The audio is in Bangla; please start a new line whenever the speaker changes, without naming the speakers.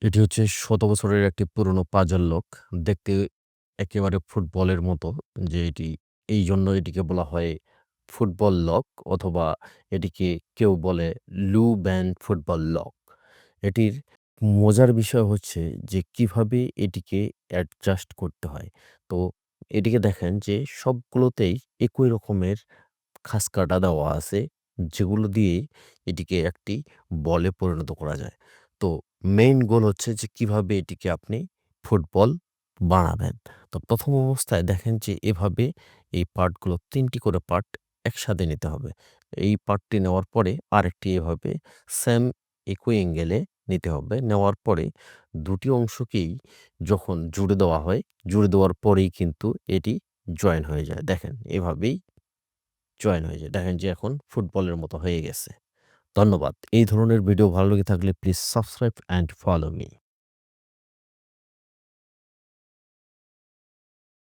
এটি হচ্ছে শত বছরের একটি পুরনো পাজল লক। দেখতে একেবারে ফুটবলের মতো। যে এটি এইজন্য এটিকে বলা হয় ফুটবল লক অথবা এটিকে কেউ বলে লু ব্যান্ড ফুটবল লক। এটির মজার বিষয় হচ্ছে যে কিভাবে এটিকে অ্যাডজাস্ট করতে হয়। তো এটিকে দেখেন যে সবগুলোতেই একই রকমের খাঁজকাটা দেওয়া আছে, যেগুলো দিয়ে এটিকে একটি বলে পরিণত করা যায়। তো মেইন গোল হচ্ছে যে কিভাবে এটিকে আপনি ফুটবল বানাবেন। তো ১ম অবস্থায় দেখেন যে এভাবে এই পার্টগুলো ৩ টি করে পার্ট একসাথে নিতে হবে। এই পার্টটি নেওয়ার পরে আরেকটি এভাবে সেম একই অ্যাঙ্গেলে নিতে হবে। নেওয়ার পরে ২ টি অংশকেই যখন জুড়ে দেওয়া হয়, জুড়ে দেওয়ার পরেই কিন্তু এটি জয়েন হয়ে যায়। দেখেন এভাবেই জয়েন হয়ে যায়। দেখেন যে এখন ফুটবলের মতো হয়ে গেছে। ধন্যবাদ। এই ধরনের ভিডিও ভালো লেগে থাকলে please subscribe and follow me.